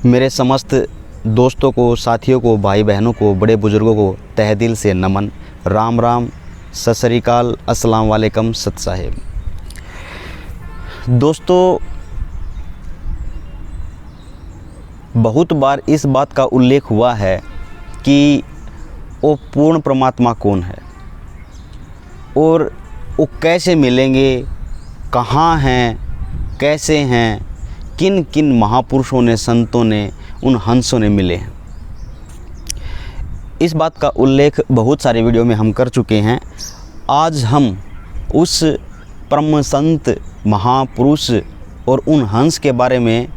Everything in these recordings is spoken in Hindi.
मेरे समस्त दोस्तों को, साथियों को, भाई बहनों को, बड़े बुज़ुर्गों को तहे दिल से नमन। राम राम, सत श्री अकाल, अस्सलाम वालेकुम, सत साहिब। दोस्तों, बहुत बार इस बात का उल्लेख हुआ है कि वो पूर्ण परमात्मा कौन है और वो कैसे मिलेंगे, कहाँ हैं, कैसे हैं, किन किन महापुरुषों ने, संतों ने, उन हंसों ने मिले हैं। इस बात का उल्लेख बहुत सारे वीडियो में हम कर चुके हैं। आज हम उस परम संत, महापुरुष और उन हंस के बारे में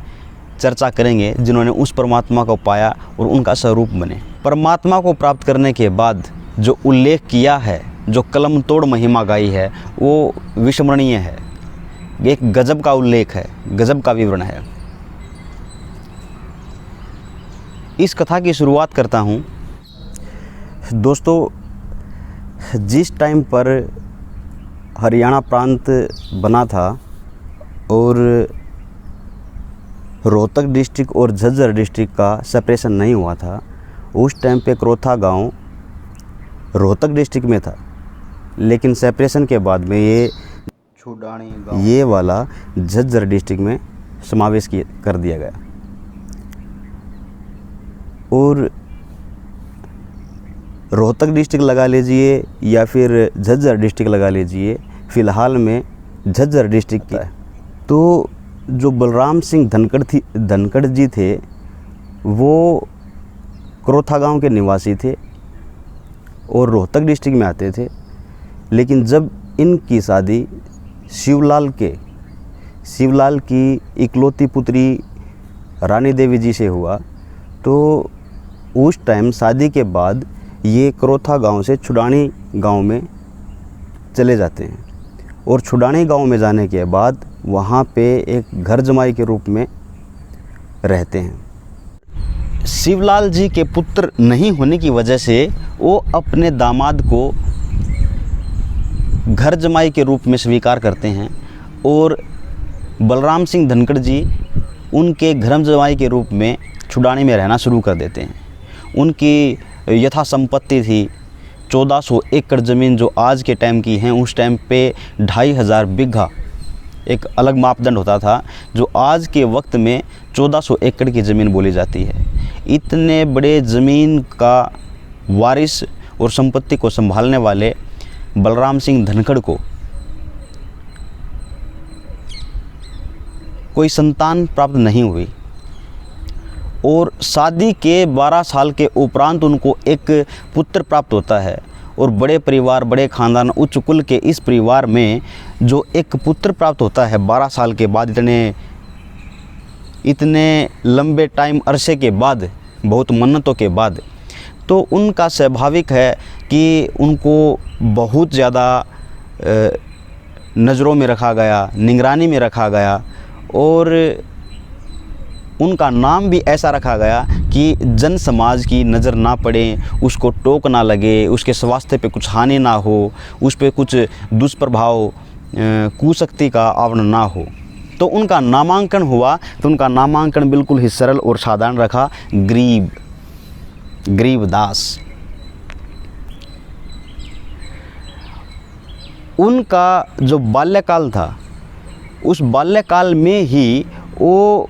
चर्चा करेंगे जिन्होंने उस परमात्मा को पाया और उनका स्वरूप बने। परमात्मा को प्राप्त करने के बाद जो उल्लेख किया है, जो कलम तोड़ महिमा गाई है, वो विस्मरणीय है। एक गजब का उल्लेख है, गजब का विवरण है। इस कथा की शुरुआत करता हूँ। दोस्तों, जिस टाइम पर हरियाणा प्रांत बना था और रोहतक डिस्ट्रिक्ट और झज्जर डिस्ट्रिक्ट का सेपरेशन नहीं हुआ था, उस टाइम पे क्रोथा गांव रोहतक डिस्ट्रिक्ट में था, लेकिन सेपरेशन के बाद में ये वाला झज्जर डिस्ट्रिक्ट में समावेश कर दिया गया। और रोहतक डिस्ट्रिक्ट लगा लीजिए या फिर झज्जर डिस्ट्रिक्ट लगा लीजिए, फ़िलहाल में झज्जर डिस्ट्रिक्ट की है। तो जो बलराम सिंह धनखड़ जी थे, वो क्रोथा गांव के निवासी थे और रोहतक डिस्ट्रिक्ट में आते थे। लेकिन जब इनकी शादी शिवलाल की इकलौती पुत्री रानी देवी जी से हुआ, तो उस टाइम शादी के बाद ये क्रोथा गांव से छुडानी गांव में चले जाते हैं। और छुडानी गांव में जाने के बाद वहाँ पे एक घर जमाई के रूप में रहते हैं। शिवलाल जी के पुत्र नहीं होने की वजह से वो अपने दामाद को घर जमाई के रूप में स्वीकार करते हैं और बलराम सिंह धनखड़ जी उनके घर जमाई के रूप में छुडानी में रहना शुरू कर देते हैं। उनकी यथा संपत्ति थी 1400 एकड़ ज़मीन, जो आज के टाइम की हैं। उस टाइम पे 2500 बीघा एक अलग मापदंड होता था, जो आज के वक्त में 1400 एकड़ की ज़मीन बोली जाती है। इतने बड़े ज़मीन का वारिस और संपत्ति को संभालने वाले बलराम सिंह धनखड़ को कोई संतान प्राप्त नहीं हुई और शादी के 12 साल के उपरांत उनको एक पुत्र प्राप्त होता है। और बड़े परिवार, बड़े ख़ानदान, उच्च कुल के इस परिवार में जो एक पुत्र प्राप्त होता है 12 साल के बाद, इतने लंबे टाइम अरसे के बाद, बहुत मन्नतों के बाद, तो उनका स्वाभाविक है कि उनको बहुत ज़्यादा नज़रों में रखा गया, निगरानी में रखा गया और उनका नाम भी ऐसा रखा गया कि जन समाज की नज़र ना पड़े, उसको टोक ना लगे, उसके स्वास्थ्य पे कुछ हानि ना हो, उस पे कुछ दुष्प्रभाव, कुशक्ति का आवरण ना हो। तो उनका नामांकन हुआ, तो उनका नामांकन बिल्कुल ही सरल और साधारण रखा, गरीबदास। उनका जो बाल्यकाल था, उस बाल्यकाल में ही वो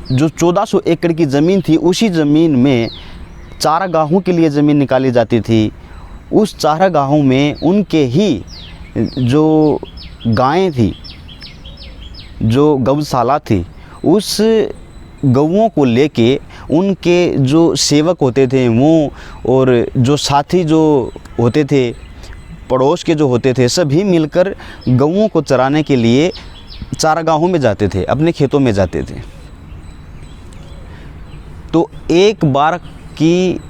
जो 1400 एकड़ की ज़मीन थी, उसी ज़मीन में चारागाहों के लिए ज़मीन निकाली जाती थी। उस चारागाहों में उनके ही जो गायें थी, जो गौशाला थी, उस गौओं को लेके उनके जो सेवक होते थे वो, और जो साथी जो होते थे, पड़ोस के जो होते थे, सभी मिलकर गौओं को चराने के लिए चारागाहों में जाते थे, अपने खेतों में जाते थे। तो एक बार की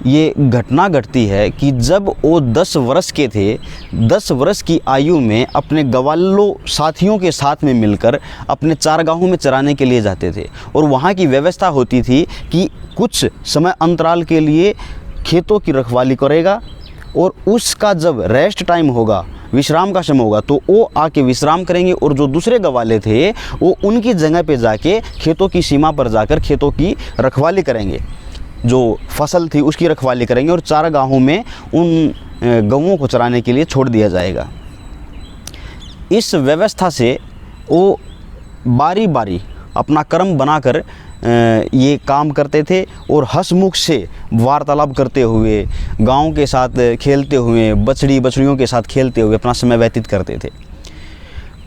ये घटना घटती है कि जब वो 10 वर्ष के थे, 10 वर्ष की आयु में अपने गवालों साथियों के साथ में मिलकर अपने चारागाहों में चराने के लिए जाते थे। और वहाँ की व्यवस्था होती थी कि कुछ समय अंतराल के लिए खेतों की रखवाली करेगा और उसका जब रेस्ट टाइम होगा, विश्राम का समय होगा, तो वो आके विश्राम करेंगे और जो दूसरे गवाले थे वो उनकी जगह पे जाके खेतों की सीमा पर जाकर खेतों की रखवाली करेंगे, जो फसल थी उसकी रखवाली करेंगे और चारागाहों में उन गऊओं को चराने के लिए छोड़ दिया जाएगा। इस व्यवस्था से वो बारी बारी अपना कर्म बनाकर ये काम करते थे और हंसमुख से वार्तालाप करते हुए, गाँव के साथ खेलते हुए, बछड़ियों के साथ खेलते हुए अपना समय व्यतीत करते थे।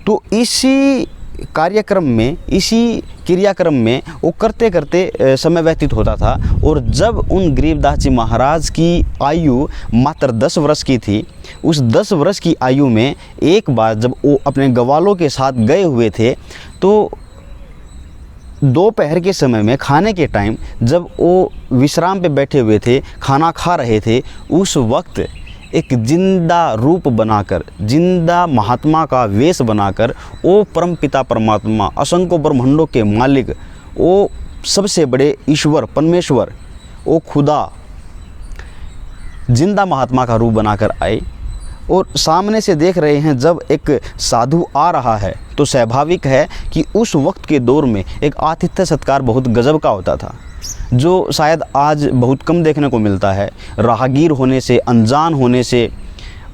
तो इसी कार्यक्रम में, इसी क्रियाक्रम में वो करते करते समय व्यतीत होता था। और जब उन गरीबदास जी महाराज की आयु मात्र 10 वर्ष की थी, उस 10 वर्ष की आयु में एक बार जब वो अपने गवालों के साथ गए हुए थे, तो दोपहर के समय में खाने के टाइम जब वो विश्राम पे बैठे हुए थे, खाना खा रहे थे, उस वक्त एक जिंदा रूप बनाकर, जिंदा महात्मा का वेश बनाकर वो परमपिता परमात्मा, असंख्य ब्रह्मांडों के मालिक, वो सबसे बड़े ईश्वर परमेश्वर, वो खुदा जिंदा महात्मा का रूप बनाकर आए और सामने से देख रहे हैं। जब एक साधु आ रहा है तो स्वाभाविक है कि उस वक्त के दौर में एक आतिथ्य सत्कार बहुत गजब का होता था, जो शायद आज बहुत कम देखने को मिलता है। राहगीर होने से, अनजान होने से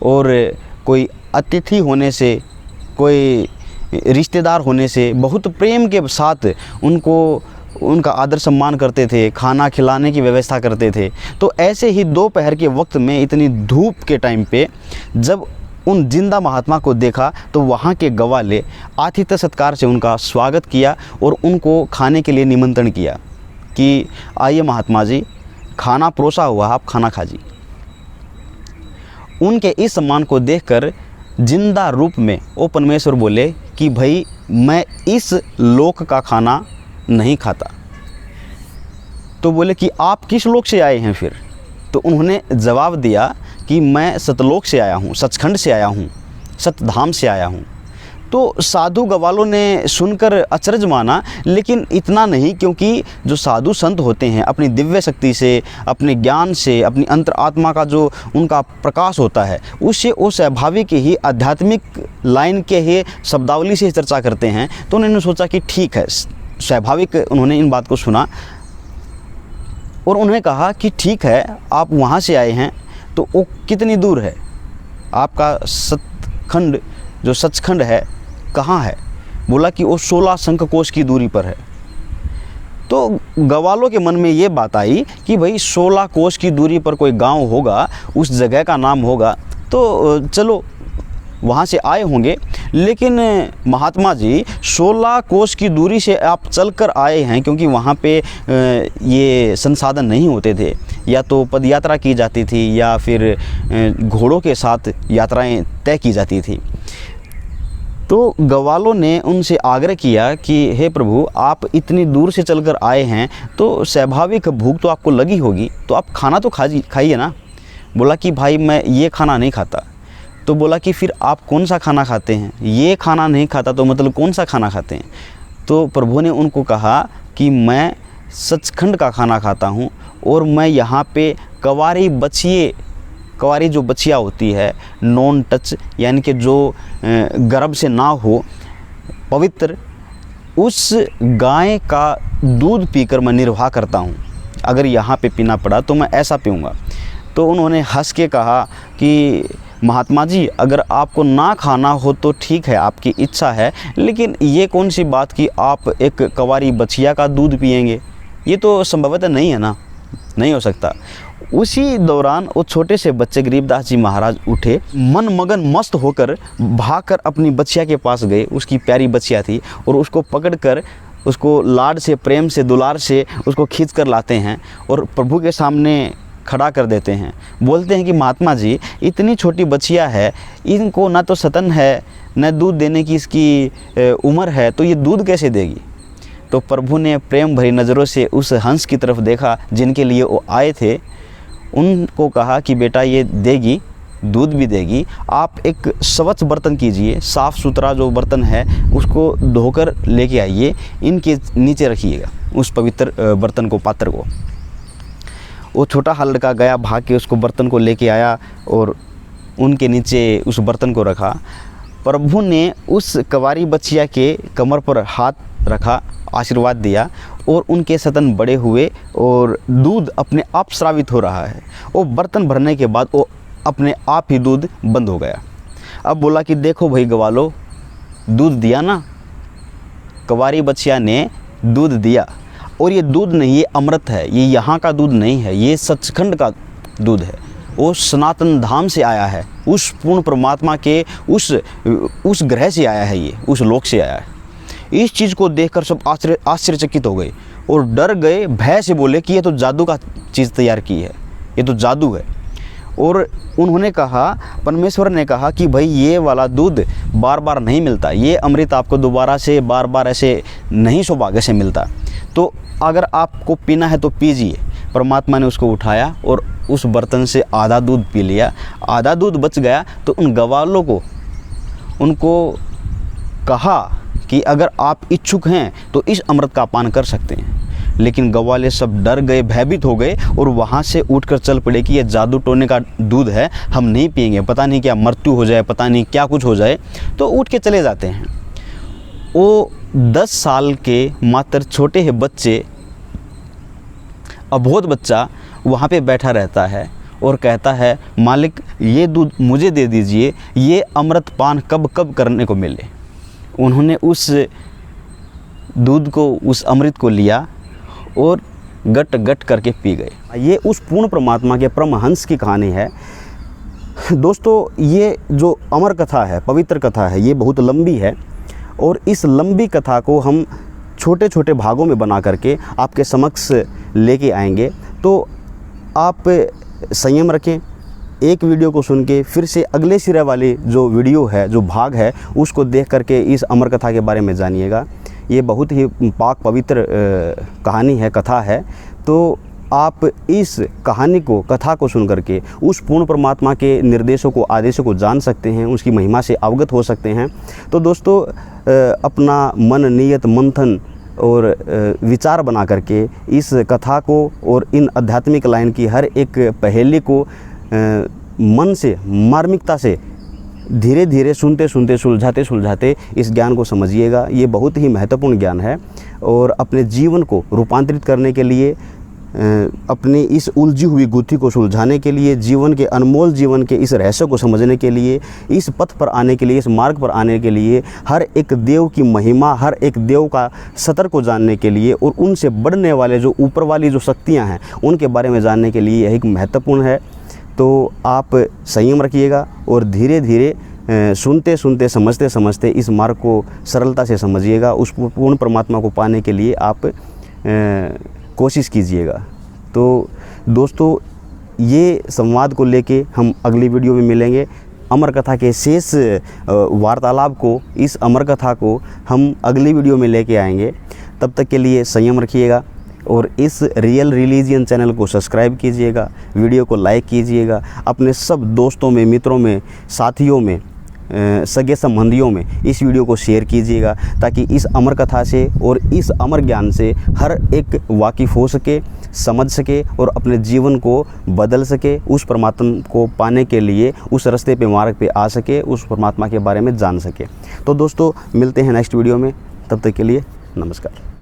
और कोई अतिथि होने से, कोई रिश्तेदार होने से बहुत प्रेम के साथ उनका आदर सम्मान करते थे, खाना खिलाने की व्यवस्था करते थे। तो ऐसे ही दोपहर के वक्त में इतनी धूप के टाइम पे जब उन जिंदा महात्मा को देखा तो वहाँ के गवाले आतिथ्य सत्कार से उनका स्वागत किया और उनको खाने के लिए निमंत्रण किया कि आइए महात्मा जी, खाना परोसा हुआ, आप खाना खाजिए। उनके इस सम्मान को देखकर जिंदा रूप में वो परमेश्वर बोले कि भाई मैं इस लोक का खाना नहीं खाता। तो बोले कि आप किस लोक से आए हैं फिर? तो उन्होंने जवाब दिया कि मैं सतलोक से आया हूँ, सचखंड से आया हूँ, सतधाम से आया हूँ। तो साधु गवालों ने सुनकर अचरज माना, लेकिन इतना नहीं, क्योंकि जो साधु संत होते हैं अपनी दिव्य शक्ति से, अपने ज्ञान से, अपनी अंतर आत्मा का जो उनका प्रकाश होता है, उससे वो स्वाभाविक ही आध्यात्मिक लाइन के ही शब्दावली से चर्चा करते हैं। तो उन्होंने सोचा कि ठीक है, स्वाभाविक उन्होंने इन बात को सुना और उन्होंने कहा कि ठीक है, आप वहाँ से आए हैं तो वो कितनी दूर है? आपका सतखंड जो सचखंड है कहाँ है? बोला कि वो 16 शंख कोश की दूरी पर है। तो गवालों के मन में ये बात आई कि भाई 16 कोश की दूरी पर कोई गांव होगा, उस जगह का नाम होगा, तो चलो वहाँ से आए होंगे। लेकिन महात्मा जी 16 कोस की दूरी से आप चलकर आए हैं, क्योंकि वहाँ पे ये संसाधन नहीं होते थे, या तो पद यात्रा की जाती थी या फिर घोड़ों के साथ यात्राएं तय की जाती थी। तो गवालों ने उनसे आग्रह किया कि हे प्रभु, आप इतनी दूर से चलकर आए हैं तो स्वाभाविक भूख तो आपको लगी होगी, तो आप खाना तो खाइए ना। बोला कि भाई मैं ये खाना नहीं खाता। तो बोला कि फिर आप कौन सा खाना खाते हैं? ये खाना नहीं खाता तो मतलब कौन सा खाना खाते हैं? तो प्रभु ने उनको कहा कि मैं सचखंड का खाना खाता हूँ और मैं यहाँ पे कवारी जो बछिया होती है, नॉन टच, यानी कि जो गर्भ से ना हो, पवित्र, उस गाय का दूध पीकर मैं निर्वाह करता हूँ। अगर यहाँ पे पीना पड़ा तो मैं ऐसा पीऊँगा। तो उन्होंने हंस के कहा कि महात्मा जी, अगर आपको ना खाना हो तो ठीक है, आपकी इच्छा है, लेकिन ये कौन सी बात कि आप एक कवारी बछिया का दूध पिएंगे? ये तो संभवतः नहीं है ना, नहीं हो सकता। उसी दौरान वो छोटे से बच्चे गरीबदास जी महाराज उठे, मन मगन मस्त होकर भागकर अपनी बच्चिया के पास गए। उसकी प्यारी बच्चिया थी और उसको पकड़कर उसको लाड से, प्रेम से, दुलार से उसको खींच कर लाते हैं और प्रभु के सामने खड़ा कर देते हैं। बोलते हैं कि महात्मा जी, इतनी छोटी बच्चिया है, इनको ना तो सतन है, न दूध देने की इसकी उम्र है, तो ये दूध कैसे देगी? तो प्रभु ने प्रेम भरी नज़रों से उस हंस की तरफ देखा जिनके लिए वो आए थे। उनको कहा कि बेटा ये देगी, दूध भी देगी। आप एक स्वच्छ बर्तन कीजिए, साफ़ सुथरा जो बर्तन है उसको धोकर लेके आइए, इनके नीचे रखिएगा उस पवित्र बर्तन को, पात्र को। वो छोटा सा लड़का गया, भाग के उसको बर्तन को लेके आया और उनके नीचे उस बर्तन को रखा। प्रभु ने उस कंवारी बच्चिया के कमर पर हाथ रखा, आशीर्वाद दिया और उनके स्तन बड़े हुए और दूध अपने आप स्रावित हो रहा है। वो बर्तन भरने के बाद वो अपने आप ही दूध बंद हो गया। अब बोला कि देखो भाई ग्वालो, दूध दिया ना। कंवारी बच्चिया ने दूध दिया और ये दूध नहीं, ये अमृत है, ये यहाँ का दूध नहीं है, ये सचखंड का दूध है। वो सनातन धाम से आया है, उस पूर्ण परमात्मा के उस ग्रह से आया है, ये उस लोक से आया है। इस चीज़ को देखकर सब आश्चर्यचकित हो गए और डर गए, भय से बोले कि ये तो जादू का चीज़ तैयार की है, ये तो जादू है। और उन्होंने कहा, परमेश्वर ने कहा कि भाई ये वाला दूध बार बार नहीं मिलता, ये अमृत आपको दोबारा से बार बार ऐसे नहीं सौभाग्य से मिलता, तो अगर आपको पीना है तो पीजिए। परमात्मा ने उसको उठाया और उस बर्तन से आधा दूध पी लिया, आधा दूध बच गया। तो उन ग्वालों को उनको कहा कि अगर आप इच्छुक हैं तो इस अमृत का पान कर सकते हैं। लेकिन ग्वाले सब डर गए, भयभीत हो गए और वहाँ से उठकर चल पड़े कि यह जादू टोने का दूध है, हम नहीं पिएंगे, पता नहीं क्या मृत्यु हो जाए, पता नहीं क्या कुछ हो जाए। तो उठ के चले जाते हैं। वो 10 साल के मात्र छोटे हैं बच्चे, अबोध बच्चा वहाँ पे बैठा रहता है और कहता है, मालिक ये दूध मुझे दे दीजिए, ये अमृत पान कब कब करने को मिले। उन्होंने उस दूध को, उस अमृत को लिया और गट गट करके पी गए। ये उस पूर्ण परमात्मा के परमहंस की कहानी है। दोस्तों, ये जो अमर कथा है, पवित्र कथा है, ये बहुत लंबी है और इस लंबी कथा को हम छोटे छोटे भागों में बना करके आपके समक्ष लेके आएंगे। तो आप संयम रखें, एक वीडियो को सुन के फिर से अगले सिरे वाली जो वीडियो है, जो भाग है, उसको देख करके इस अमर कथा के बारे में जानिएगा। ये बहुत ही पाक पवित्र कहानी है, कथा है। तो आप इस कहानी को, कथा को सुन करके उस पूर्ण परमात्मा के निर्देशों को, आदेशों को जान सकते हैं, उसकी महिमा से अवगत हो सकते हैं। तो दोस्तों, अपना मन, नियत, मंथन और विचार बना करके इस कथा को और इन आध्यात्मिक लाइन की हर एक पहेली को मन से, मार्मिकता से धीरे धीरे सुनते सुनते, सुलझाते सुलझाते इस ज्ञान को समझिएगा। ये बहुत ही महत्वपूर्ण ज्ञान है और अपने जीवन को रूपांतरित करने के लिए, अपनी इस उलझी हुई गुत्थी को सुलझाने के लिए, जीवन के अनमोल जीवन के इस रहस्य को समझने के लिए, इस पथ पर आने के लिए, इस मार्ग पर आने के लिए, हर एक देव की महिमा, हर एक देव का सतर को जानने के लिए और उनसे बढ़ने वाले जो ऊपर वाली जो शक्तियाँ हैं उनके बारे में जानने के लिए यह एक महत्वपूर्ण है। तो आप संयम रखिएगा और धीरे धीरे सुनते सुनते, समझते समझते इस मार्ग को सरलता से समझिएगा। उस पूर्ण परमात्मा को पाने के लिए आप कोशिश कीजिएगा। तो दोस्तों, ये संवाद को लेके हम अगली वीडियो में मिलेंगे। अमर कथा के शेष वार्तालाप को, इस अमर कथा को हम अगली वीडियो में लेके आएंगे। तब तक के लिए संयम रखिएगा और इस रियल रिलीजियन चैनल को सब्सक्राइब कीजिएगा, वीडियो को लाइक कीजिएगा, अपने सब दोस्तों में, मित्रों में, साथियों में, सगे संबंधियों में इस वीडियो को शेयर कीजिएगा, ताकि इस अमर कथा से और इस अमर ज्ञान से हर एक वाकिफ़ हो सके, समझ सके और अपने जीवन को बदल सके, उस परमात्मा को पाने के लिए उस रास्ते पे, मार्ग पे आ सके, उस परमात्मा के बारे में जान सके। तो दोस्तों, मिलते हैं नेक्स्ट वीडियो में, तब तक के लिए नमस्कार।